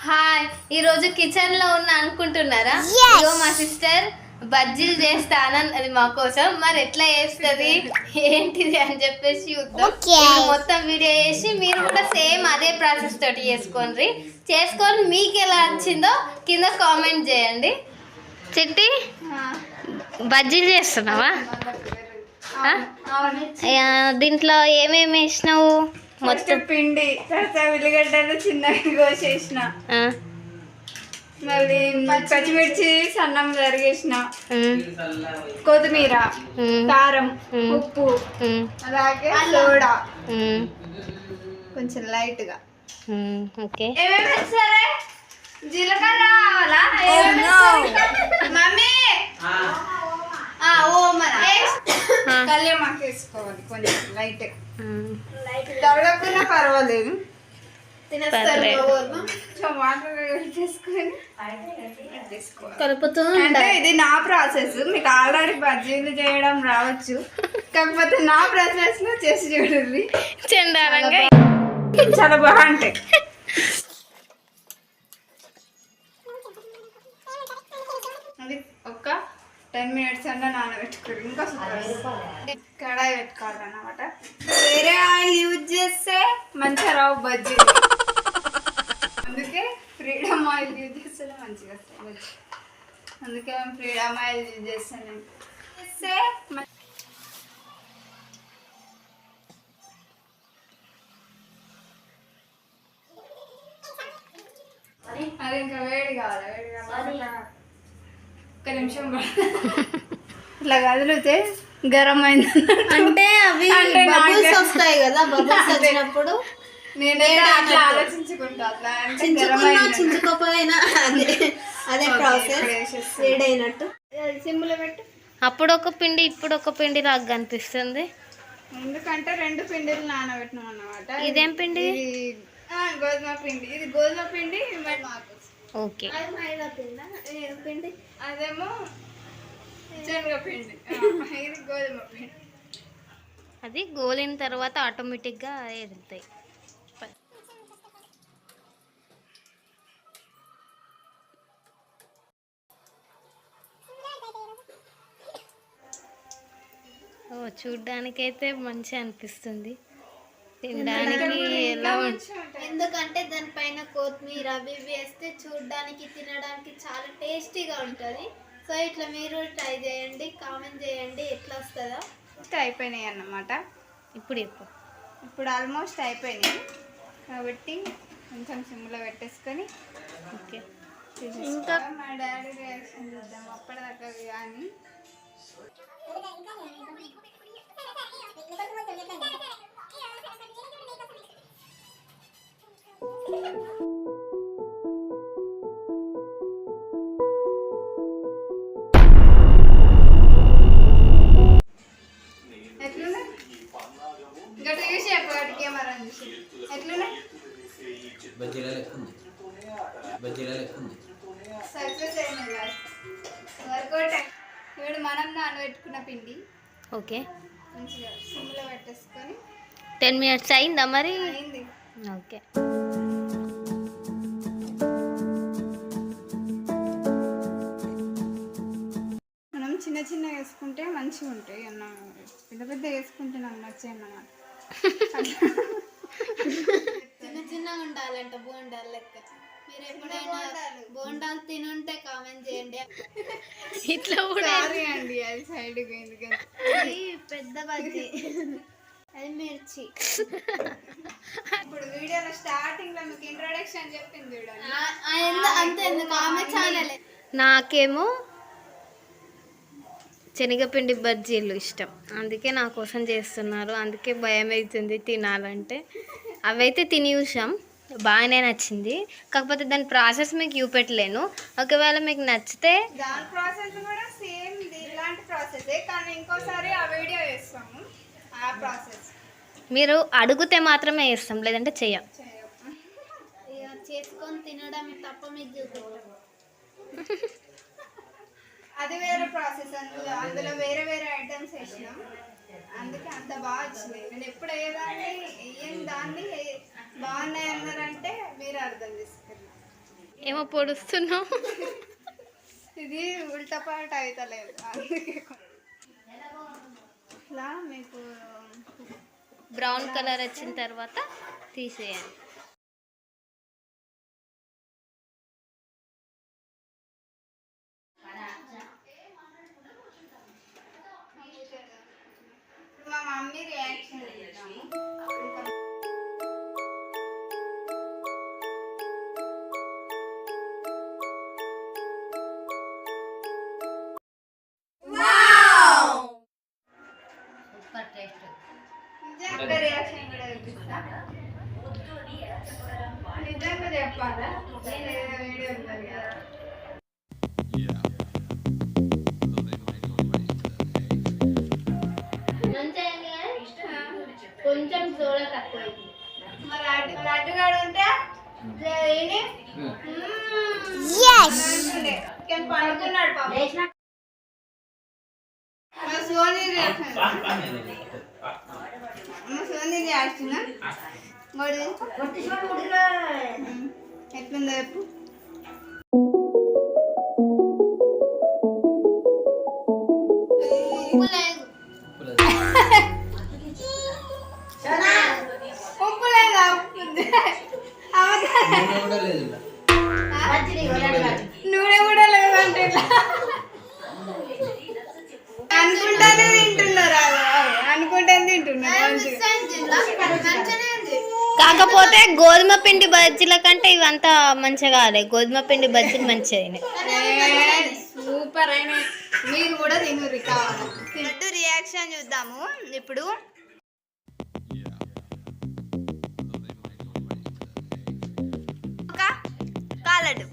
Hi, ఈరోజు కిచెన్లో ఉన్న అనుకుంటున్నారా? ఇగో మా సిస్టర్ బజ్జీలు చేస్తానన్నది మా కోసం. మరి ఎట్లా చేస్తుంది ఏంటిది అని చెప్పేసి చూద్దాం. మొత్తం వీడియో చేసి మీరు కూడా సేమ్ అదే ప్రాసెస్ తోటి చేసుకొని మీకు ఎలా వచ్చిందో కింద కామెంట్ చేయండి. చిట్టి, బజ్జీలు చేస్తున్నావా? దీంట్లో ఏమేమి వేసినావు? మొత్తం పిండి, తర్వాత ఉల్లిగడ్డలు చిన్నగా కోసేసిన, మళ్ళీ పచ్చిమిర్చి సన్నం తరిగేసిన, కొత్తిమీర, కారం, ఉప్పు, అలాగే సోడా కొంచెం లైట్ గా. ఏమేమి వేస్తారే? జీలకర్ర కావాలా? మమ్మీ కళ్యామాకు వేసుకోవాలి కొంచెం లైట్. తరగకున్నా పర్వాలేదు, కలుపుతూ. అంటే ఇది నా ప్రాసెస్, మీకు ఆల్రెడీ బజ్జీలు చేయడం రావచ్చు, కాకపోతే నా ప్రాసెస్ లో చేసి చూడండి, చాలా బాగుంటాయి. అది ఒక 10 minutes అన్నా నానబెట్టుకోరు, ఇంకా కడాయి పెట్టుకోవాలన్నమాట. వేరే ఆయిల్ యూజ్ చేస్తే మంచిగా రావు బజ్జీలు, అందుకే ఫ్రీడమ్ ఆయిల్ యూజ్ చేస్తేనే మంచిగా వస్తాయి బజ్జీ. అందుకే మేము ఫ్రీడమ్ ఆయిల్ యూజ్ చేస్తాను. అది ఇంకా వేడి కావాలి, ఒక్క నిమిషం ఇట్లా కదిలితే గరం అయింది అంటే అవి బబుల్స్ వస్తాయి కదా, బబుల్స్ వచ్చినప్పుడు నేను అట్లా ఆలోచించుకుంటా. అట్లా అంటే చించుకోపోయినా అదే ప్రాసెస్ వేడైనట్టు. సిమ్లో పెట్టు. అప్పుడు ఒక పిండి ఇప్పుడు ఒక పిండి లాగా కనిపిస్తుంది, ఎందుకంటే 2 పిండిలు నానబెట్టినాం అన్నమాట. ఇదేం పిండి? గోధుమ పిండి. ఇది గోధుమ పిండి. ఓకే, పిండి అదేమో శనగపిండి, ఇది గోధుమ పిండి. అది గోలిన తర్వాత ఆటోమేటిక్గా ఎదుగుతాయి. ఓ, చూడ్డానికైతే మంచిగా అనిపిస్తుంది, తినడానికి ఎలా ఎందుకంటే దానిపైన కొత్తిమీర అవి వేస్తే చూడడానికి తినడానికి చాలా టేస్టీగా ఉంటుంది. సో ఇట్లా మీరు ట్రై చేయండి, కామెంట్ చేయండి ఎట్లా వస్తుందో. అయిపోయినాయి అన్నమాట. ఇప్పుడు ఆల్మోస్ట్ అయిపోయినాయి కాబట్టి కొంచెం సిమ్లో పెట్టేసుకొని ఓకే. ఇంకా మా డాడీ రియాక్షన్ చూద్దాం అప్పటిదాకా. కానీ సక్సెస్ అయినది వర్కౌట్. ఇప్పుడు మనం నానబెట్టుకున్న పిండి ఓకే మంచిగా సిమ్లో పెట్టేసుకొని 10 minutes అయిందా మరి? అయింది. ఓకే. మనం చిన్న చిన్న వేసుకుంటే మంచిగా ఉంటాయి అన్న, పెద్ద పెద్ద వేసుకుంటే నాకు నచ్చాయి అన్నమాట. చిన్న చిన్నగా ఉండాలంట బోండాలు లెక్క. మీరు ఎప్పుడైనా బోండాలు తినుంటే కామెంట్ చేయండి. ఇట్లా కూడా అండి, అది సైడ్ ఎందుకంటే అది పెద్ద బజ్జీ, అది మిర్చి. ఇప్పుడు వీడియోలో స్టార్టింగ్ లో మీకు ఇంట్రొడక్షన్ చెప్పింది చూడండి, అంతే. ఎందుకు ఆమె ఛానల్. నాకేమో శనగపిండి బజ్జీలు ఇష్టం, అందుకే నా కోసం చేస్తున్నారు. అందుకే భయం అవుతుంది తినాలంటే. అవైతే తిని చూసాం, బాగానే నచ్చింది, కాకపోతే దాని ప్రాసెస్ మీకు చూపెట్టలేను. ఒకవేళ మీకు నచ్చితే దాని ప్రాసెస్ కూడా సేమ్ ఇలాంటి ప్రాసెసే, కానీ ఇంకోసారి ఆ వీడియో చేస్తాము. ఆ ప్రాసెస్ మీరు అడిగితే మాత్రమే చేస్తాం, లేదంటే చెయ్యం. చేసుకొని తినడం తప్ప మీకు చూపెట్టాము. అది వేరే ప్రాసెస్. అందులో వేరే వేరే ఐటమ్స్ వేసినాం, అందుకే అంత బాగా వచ్చింది. నేను ఎప్పుడు ఏదాన్ని దాన్ని బాగున్నాయి అన్నారంటే మీరు అర్థం చేసుకోండి. ఏమో పొడుస్తున్నావు. ఇది ఉల్టా పల్టా అవుతలేదు అందుకే ఇట్లా మీకు బ్రౌన్ కలర్ వచ్చిన తర్వాత తీసేయండి. మా మమ్మీ రియాక్షన్ చేద్దాము. నిజంగా రియాక్షన్ కూడా చూపిస్తా. నిజంగా చెప్పాలా వీడియో ఉంటుంది కదా. కొంచెం సోడా తక్కువ మరి అడ్డుగాడు ఉంటే పడుకున్నాడు పాప. మా సోనీ రియాక్షన్ ఎట్లుందో చెప్పు. ఉప్పు లేదా? నూనె కూడా లేదంటే అనుకుంటానే తింటున్నారు. అనుకుంటానే తింటున్నారు. కాకపోతే గోధుమ పిండి బజ్జీల కంటే ఇవంతా మంచిగా కాలే. గోధుమ పిండి బజ్జీలు మంచిగా అయినాయి. సూపర్ అయినాయి. మీరు కూడా తినుర్రి కావాలి. తింటూ రియాక్షన్ చూద్దాము ఇప్పుడు. కాలడు